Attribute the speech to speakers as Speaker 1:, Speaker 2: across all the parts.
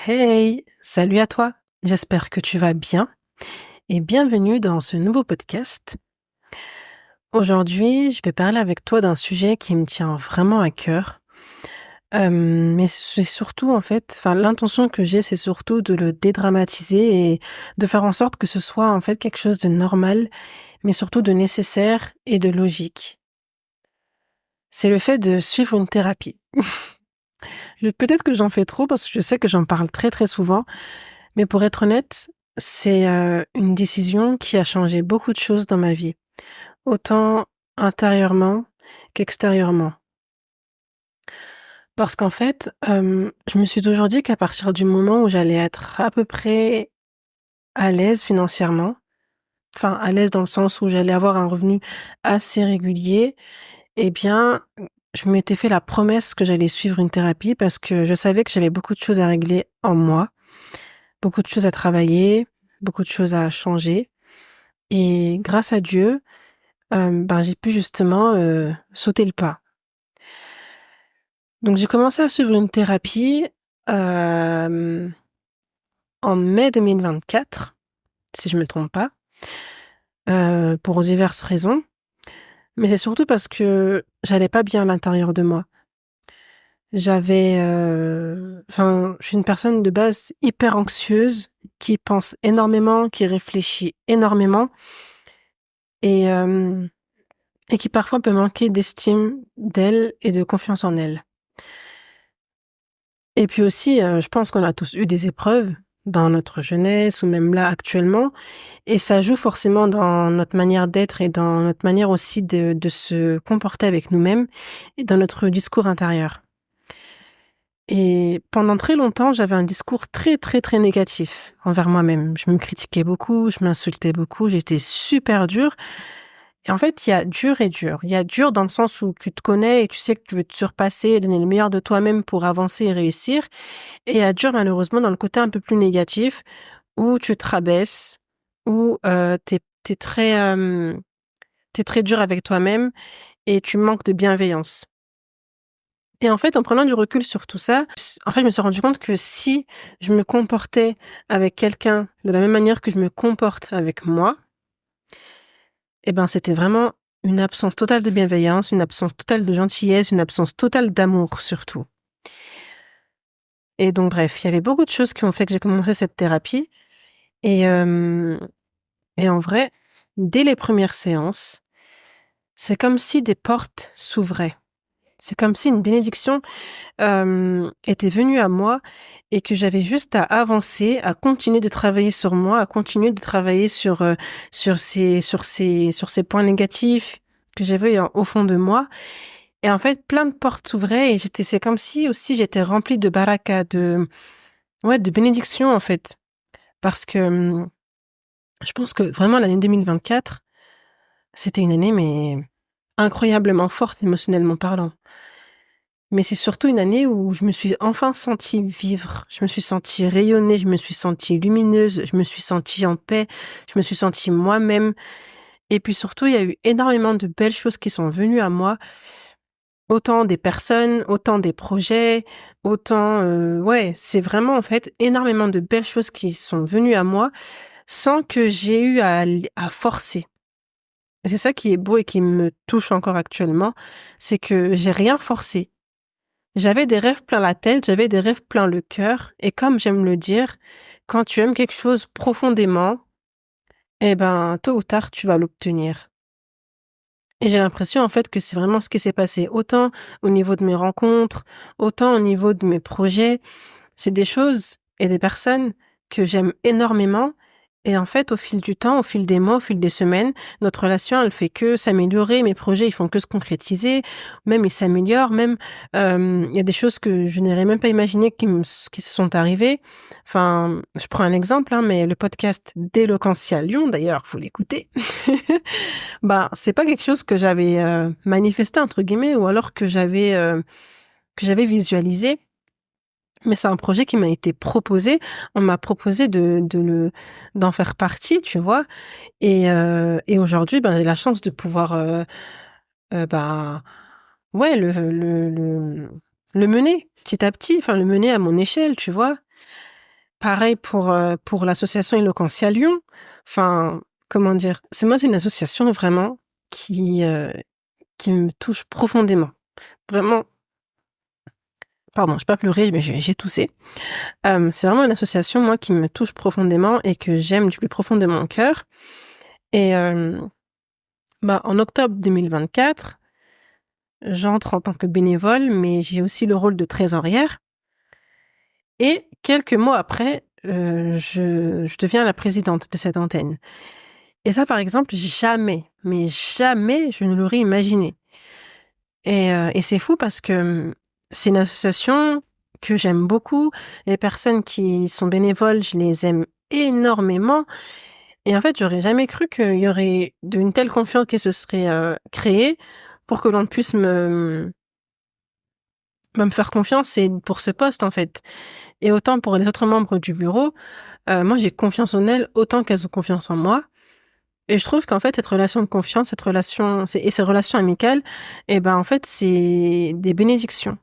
Speaker 1: Hey, salut à toi. J'espère que tu vas bien et bienvenue dans ce nouveau podcast. Aujourd'hui, je vais parler avec toi d'un sujet qui me tient vraiment à cœur. Mais c'est surtout l'intention que j'ai, c'est surtout de le dédramatiser et de faire en sorte que ce soit en fait quelque chose de normal, mais surtout de nécessaire et de logique. C'est le fait de suivre une thérapie. Peut-être que j'en fais trop parce que je sais que j'en parle très très souvent. Mais pour être honnête, c'est, une décision qui a changé beaucoup de choses dans ma vie, autant intérieurement qu'extérieurement. Parce qu'en fait, je me suis toujours dit qu'à partir du moment où j'allais être à peu près à l'aise financièrement, enfin à l'aise dans le sens où j'allais avoir un revenu assez régulier, eh bien, je m'étais fait la promesse que j'allais suivre une thérapie parce que je savais que j'avais beaucoup de choses à régler en moi, beaucoup de choses à travailler, beaucoup de choses à changer. Et grâce à Dieu, j'ai pu justement, sauter le pas. Donc j'ai commencé à suivre une thérapie, hem, en mai 2024, si je me trompe pas, pour diverses raisons. Mais c'est surtout parce que j'allais pas bien à l'intérieur de moi. Je suis une personne de base hyper anxieuse, qui pense énormément, qui réfléchit énormément et hem et qui parfois peut manquer d'estime d'elle et de confiance en elle. Et puis aussi, je pense qu'on a tous eu des épreuves dans notre jeunesse ou même là actuellement et ça joue forcément dans notre manière d'être et dans notre manière aussi de se comporter avec nous-mêmes et dans notre discours intérieur. Et pendant très longtemps, j'avais un discours très, très, très négatif envers moi-même. Je me critiquais beaucoup, je m'insultais beaucoup, j'étais super dure. Et en fait, il y a dur et dur. Il y a dur dans le sens où tu te connais et tu sais que tu veux te surpasser et donner le meilleur de toi-même pour avancer et réussir. Et il y a dur malheureusement dans le côté un peu plus négatif où tu te rabaisses, où, tu très, tu très dur avec toi-même et tu manques de bienveillance. Et en fait, en prenant du recul sur tout ça, je me suis rendu compte que si je me comportais avec quelqu'un de la même manière que je me comporte avec moi, eh ben, c'était vraiment une absence totale de bienveillance, une absence totale de gentillesse, une absence totale d'amour surtout. Et donc bref, il y avait beaucoup de choses qui ont fait que j'ai commencé cette thérapie et hem et en vrai, dès les premières séances, c'est comme si des portes s'ouvraient. C'est comme si une bénédiction, était venue à moi et que j'avais juste à avancer, à continuer de travailler sur moi, à continuer de travailler sur ces points négatifs que j'avais au fond de moi et en fait, plein de portes s'ouvraient et c'est comme si aussi j'étais remplie de baraka, de bénédictions, en fait. Parce que, je pense que vraiment l'année 2024, c'était une année, mais incroyablement forte émotionnellement parlant. Mais c'est surtout une année où je me suis enfin sentie vivre. Je me suis sentie rayonner, je me suis sentie lumineuse, je me suis sentie en paix, je me suis sentie moi-même et puis surtout, il y a eu énormément de belles choses qui sont venues à moi, autant des personnes, autant des projets, autant, c'est vraiment en fait énormément de belles choses qui sont venues à moi sans que j'ai eu à forcer. Et c'est ça qui est beau et qui me touche encore actuellement, c'est que j'ai rien forcé. J'avais des rêves plein la tête, j'avais des rêves plein le cœur et comme j'aime le dire, quand tu aimes quelque chose profondément, eh ben, tôt ou tard, tu vas l'obtenir. Et j'ai l'impression, en fait, que c'est vraiment ce qui s'est passé, autant au niveau de mes rencontres, autant au niveau de mes projets. C'est des choses et des personnes que j'aime énormément et en fait, au fil du temps, au fil des mois, au fil des semaines, notre relation, elle fait que s'améliorer. Mes projets, ils font que se concrétiser. Même ils s'améliorent. Même, il y a des choses que je n'aurais même pas imaginé qui se sont arrivées. Enfin, je prends un exemple, hein, mais le podcast d'Eloquentia Lyon, d'ailleurs, faut l'écouter. C'est pas quelque chose que j'avais, «manifesté» entre guillemets ou alors que j'avais visualisé. Mais c'est un projet qui m'a été proposé. On m'a proposé d'en faire partie, tu vois? Et aujourd'hui, j'ai la chance de pouvoir, heu, bah, ouais, le mener petit à petit, enfin le mener à mon échelle, tu vois? Pareil pour l'association Eloquentia Lyon. Enfin, comment dire? C'est une association vraiment qui me touche profondément. Vraiment, pardon, j'ai pas pleuré, mais j'ai toussé. C'est vraiment une association, moi, qui me touche profondément et que j'aime du plus profond de mon cœur. Et en octobre 2024, j'entre en tant que bénévole, mais j'ai aussi le rôle de trésorière. Et quelques mois après, je deviens la présidente de cette antenne. Et ça, par exemple, jamais, mais jamais je ne l'aurais imaginé. Et c'est fou parce que c'est une association que j'aime beaucoup. Les personnes qui sont bénévoles, je les aime énormément. Et en fait, j'aurais jamais cru qu'il y aurait une telle confiance qui se serait créée pour que l'on puisse me faire confiance et pour ce poste, en fait. Et autant pour les autres membres du bureau, moi, j'ai confiance en elles autant qu'elles ont confiance en moi. Et je trouve qu'en fait, cette relation de confiance, ces relations amicales, en fait, c'est des bénédictions.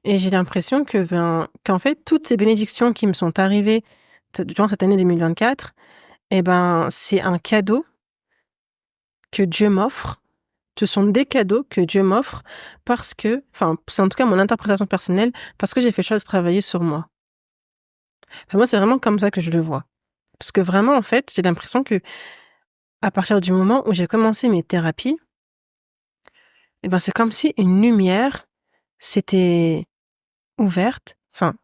Speaker 1: Et j'ai l'impression qu'en fait, toutes ces bénédictions qui me sont arrivées durant cette année 2024, c'est un cadeau que Dieu m'offre. Ce sont des cadeaux que Dieu m'offre parce que, enfin, c'est en tout cas mon interprétation personnelle, parce que j'ai fait le choix de travailler sur moi. Enfin, moi, c'est vraiment comme ça que je le vois. Parce que vraiment, en fait, j'ai l'impression que à partir du moment où j'ai commencé mes thérapies, c'est comme si une lumière s'était ouverte, enfin,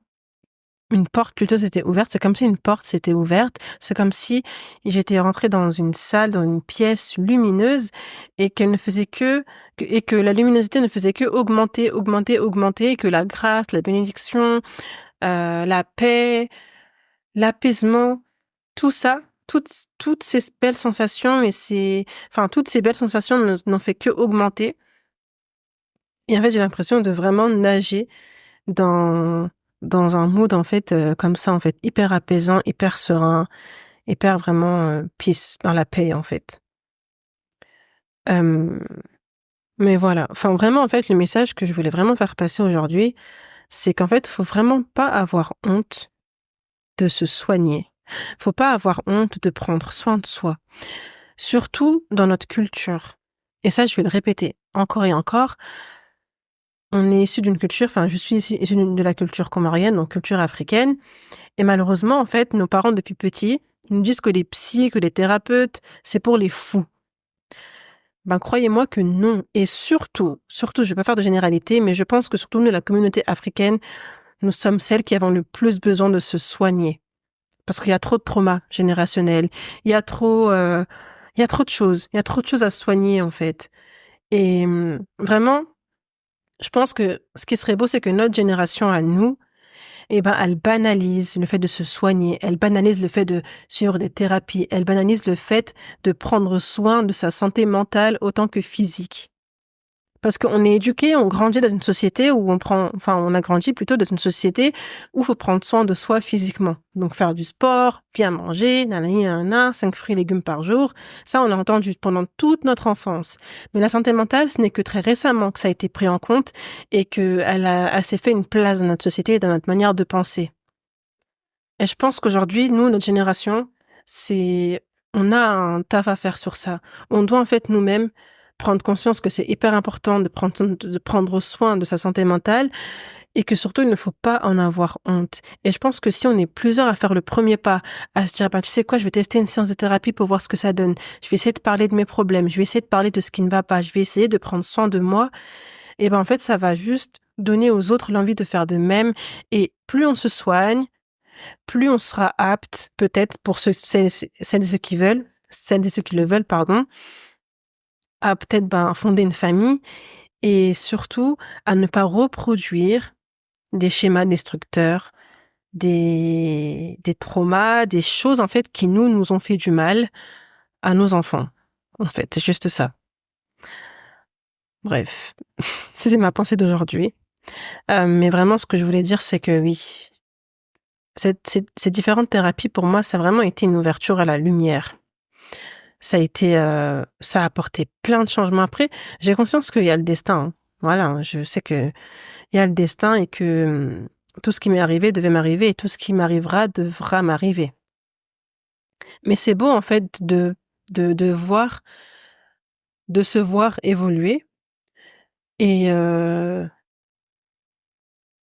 Speaker 1: une porte plutôt s'était ouverte. C'est comme si une porte s'était ouverte. C'est comme si j'étais rentrée dans une salle, dans une pièce lumineuse et qu'elle ne faisait et que la luminosité ne faisait que augmenter, augmenter, augmenter, et que la grâce, la bénédiction, la paix, l'apaisement, tout ça, toutes ces belles sensations toutes ces belles sensations n'ont fait que augmenter. Et en fait, j'ai l'impression de vraiment nager dans un mood, en fait, comme ça, en fait, hyper apaisant, hyper serein, hyper vraiment peace, dans la paix, en fait. Euh, mais voilà, enfin vraiment, en fait, le message que je voulais vraiment faire passer aujourd'hui, c'est qu'en fait, faut vraiment pas avoir honte de se soigner. Faut pas avoir honte de prendre soin de soi, surtout dans notre culture. Et ça, je vais le répéter encore et encore. On est issu d'une culture, enfin, je suis issue de la culture comorienne, donc culture africaine. Et malheureusement, en fait, nos parents, depuis petits, nous disent que les psys, que les thérapeutes, c'est pour les fous. Croyez-moi que non. Et surtout, je vais pas faire de généralité, mais je pense que surtout nous, la communauté africaine, nous sommes celles qui avons le plus besoin de se soigner. Parce qu'il y a trop de traumas générationnels. Il y a trop de choses. Il y a trop de choses à soigner, en fait. Et vraiment, je pense que ce qui serait beau, c'est que notre génération à nous, elle banalise le fait de se soigner, elle banalise le fait de suivre des thérapies, elle banalise le fait de prendre soin de sa santé mentale autant que physique. Parce qu'on est éduqué, on grandit dans une société où on a grandi plutôt dans une société où il faut prendre soin de soi physiquement. Donc faire du sport, bien manger, 5 fruits et légumes par jour. Ça, on l'a entendu pendant toute notre enfance. Mais la santé mentale, ce n'est que très récemment que ça a été pris en compte et que elle s'est fait une place dans notre société et dans notre manière de penser. Et je pense qu'aujourd'hui, nous, notre génération, on a un taf à faire sur ça. On doit en fait nous-mêmes prendre conscience que c'est hyper important de prendre soin de sa santé mentale et que surtout, il ne faut pas en avoir honte. Et je pense que si on est plusieurs à faire le premier pas, à se dire, tu sais quoi, je vais tester une séance de thérapie pour voir ce que ça donne. Je vais essayer de parler de mes problèmes. Je vais essayer de parler de ce qui ne va pas. Je vais essayer de prendre soin de moi. Et en fait, ça va juste donner aux autres l'envie de faire de même. Et plus on se soigne, plus on sera apte, peut-être pour celles et ceux qui le veulent, pardon, à peut-être fonder une famille et surtout à ne pas reproduire des schémas destructeurs, des traumas, des choses en fait qui nous ont fait du mal à nos enfants. En fait, c'est juste ça. Bref, c'était ma pensée d'aujourd'hui. Mais vraiment, ce que je voulais dire, c'est que oui, ces différentes thérapies, pour moi, ça a vraiment été une ouverture à la lumière. Ça a apporté plein de changements. Après, j'ai conscience qu'il y a le destin. Hein. Voilà, je sais que il y a le destin et que Tout ce qui m'est arrivé devait m'arriver et tout ce qui m'arrivera devra m'arriver. Mais c'est beau, en fait, de voir, de se voir évoluer et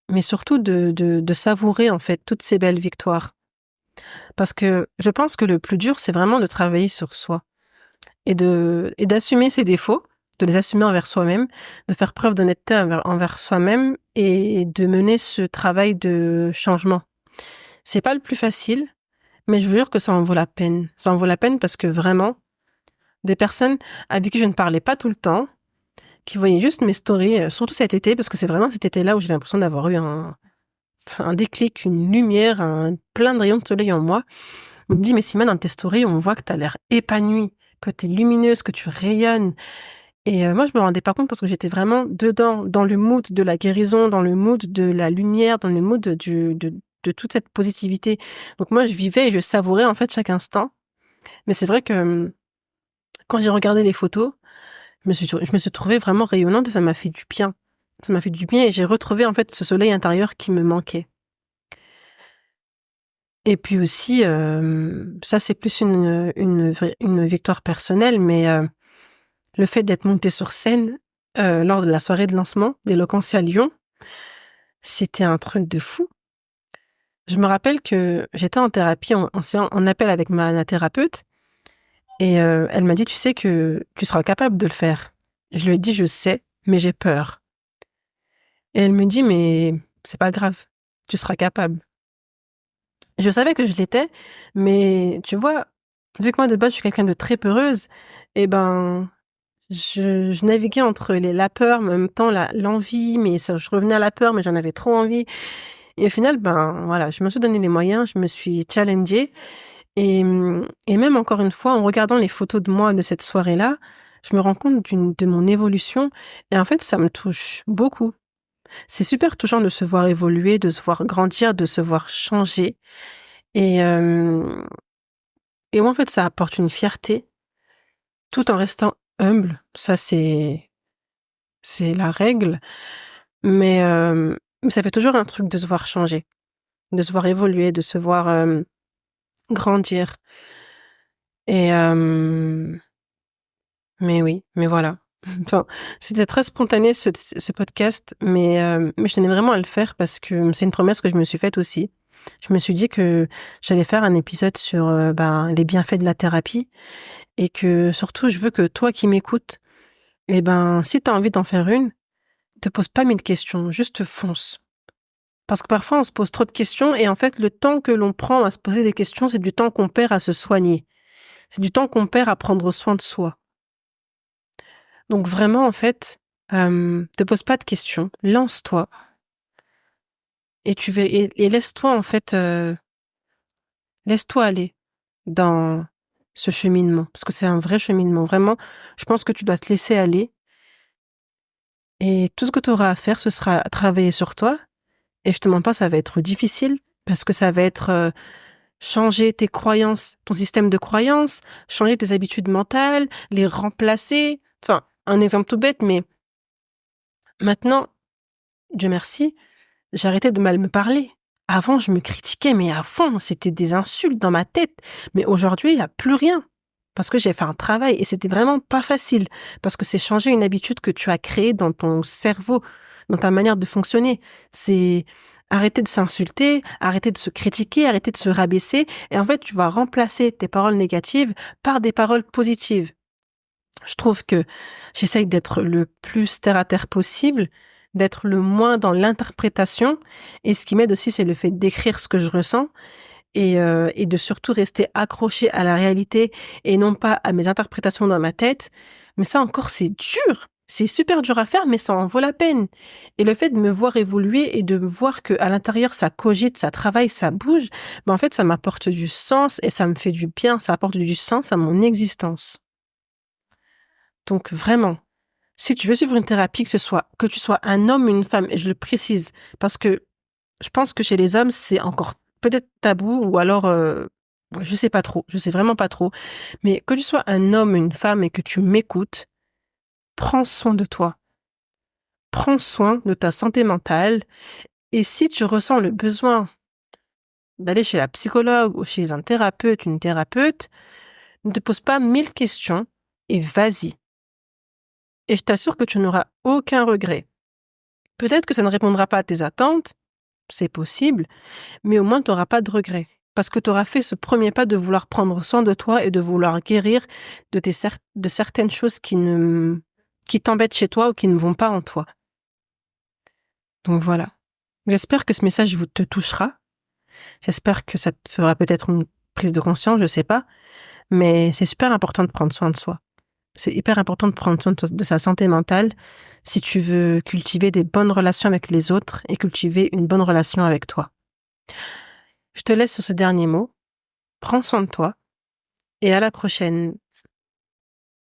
Speaker 1: mais surtout de savourer, en fait, toutes ces belles victoires. Parce que je pense que le plus dur, c'est vraiment de travailler sur soi et d'assumer ses défauts, de les assumer envers soi-même, de faire preuve d'honnêteté envers soi-même et de mener ce travail de changement. C'est pas le plus facile, mais je vous jure que ça en vaut la peine. Ça en vaut la peine parce que vraiment, des personnes avec qui je ne parlais pas tout le temps, qui voyaient juste mes stories, surtout cet été, parce que c'est vraiment cet été-là où j'ai l'impression d'avoir eu un déclic, une lumière, plein de rayons de soleil en moi. On me dit, mais Simone, dans tes stories, on voit que tu as l'air épanouie, que tu es lumineuse, que tu rayonnes. Et moi, je me rendais pas compte parce que j'étais vraiment dedans, dans le mood de la guérison, dans le mood de la lumière, dans le mood de toute cette positivité. Donc moi, je vivais et je savourais en fait chaque instant. Mais c'est vrai que quand j'ai regardé les photos, je me suis trouvée vraiment rayonnante et ça m'a fait du bien. Ça m'a fait du bien et j'ai retrouvé en fait ce soleil intérieur qui me manquait. Et puis aussi, ça c'est plus une victoire personnelle, mais le fait d'être montée sur scène lors de la soirée de lancement d'Eloquence à Lyon, c'était un truc de fou. Je me rappelle que j'étais en thérapie, en appel avec ma thérapeute, et elle m'a dit, tu sais que tu seras capable de le faire. Je lui ai dit, je sais, mais j'ai peur. Et elle me dit, mais c'est pas grave, tu seras capable. Je savais que je l'étais, mais tu vois, vu que moi de base je suis quelqu'un de très peureuse, et ben je naviguais entre la peur, mais en même temps l'envie, mais ça, je revenais à la peur, mais j'en avais trop envie. Et au final, ben voilà, je me suis donné les moyens, je me suis challengée. Et même encore une fois, en regardant les photos de moi de cette soirée-là, je me rends compte de mon évolution. Et en fait, ça me touche beaucoup. C'est super touchant de se voir évoluer, de se voir grandir, de se voir changer. Et, euh, et moi, en fait, ça apporte une fierté, tout en restant humble. Ça, c'est la règle. Mais ça fait toujours un truc de se voir changer, de se voir évoluer, de se voir grandir. Et mais oui, mais voilà. Enfin, c'était très spontané ce podcast, mais je tenais vraiment à le faire parce que c'est une promesse que je me suis faite aussi. Je me suis dit que j'allais faire un épisode sur les bienfaits de la thérapie et que surtout je veux que toi qui m'écoutes, eh ben si tu as envie d'en faire une, te pose pas 1000 questions, juste fonce. Parce que parfois on se pose trop de questions et en fait le temps que l'on prend à se poser des questions, c'est du temps qu'on perd à se soigner. C'est du temps qu'on perd à prendre soin de soi. Donc vraiment, en fait, te pose pas de questions, lance-toi et et laisse-toi en fait, laisse-toi aller dans ce cheminement parce que c'est un vrai cheminement. Vraiment, je pense que tu dois te laisser aller et tout ce que tu auras à faire, ce sera travailler sur toi et je te mens pas, ça va être difficile parce que ça va être, changer tes croyances, ton système de croyances, changer tes habitudes mentales, les remplacer. Enfin, un exemple tout bête, mais maintenant, Dieu merci, j'ai arrêté de mal me parler. Avant, je me critiquais, mais à fond, c'était des insultes dans ma tête. Mais aujourd'hui, il n'y a plus rien. Parce que j'ai fait un travail et c'était vraiment pas facile. Parce que c'est changer une habitude que tu as créée dans ton cerveau, dans ta manière de fonctionner. C'est arrêter de s'insulter, arrêter de se critiquer, arrêter de se rabaisser. Et en fait, tu vas remplacer tes paroles négatives par des paroles positives. Je trouve que j'essaye d'être le plus terre à terre possible, d'être le moins dans l'interprétation. Et ce qui m'aide aussi, c'est le fait d'écrire ce que je ressens et de surtout rester accroché à la réalité et non pas à mes interprétations dans ma tête. Mais ça encore, c'est dur. C'est super dur à faire, mais ça en vaut la peine. Et le fait de me voir évoluer et de me voir que à l'intérieur, ça cogite, ça travaille, ça bouge, en fait, ça m'apporte du sens et ça me fait du bien. Ça apporte du sens à mon existence. Donc vraiment, si tu veux suivre une thérapie, que tu sois un homme ou une femme, et je le précise, parce que je pense que chez les hommes, c'est encore peut-être tabou, ou alors, je sais pas trop, je sais vraiment pas trop, mais que tu sois un homme ou une femme et que tu m'écoutes, prends soin de toi. Prends soin de ta santé mentale Et si tu ressens le besoin d'aller chez la psychologue ou chez un thérapeute, une thérapeute, ne te pose pas 1000 questions et vas-y. Et je t'assure que tu n'auras aucun regret. Peut-être que ça ne répondra pas à tes attentes, c'est possible, mais au moins tu n'auras pas de regret. Parce que tu auras fait ce premier pas de vouloir prendre soin de toi et de vouloir guérir de certaines choses qui t'embêtent chez toi ou qui ne vont pas en toi. Donc voilà. J'espère que ce message te touchera. J'espère que ça te fera peut-être une prise de conscience, je sais pas. Mais c'est super important de prendre soin de soi. C'est hyper important de prendre soin de sa santé mentale si tu veux cultiver des bonnes relations avec les autres et cultiver une bonne relation avec toi. Je te laisse sur ce dernier mot. Prends soin de toi et à la prochaine.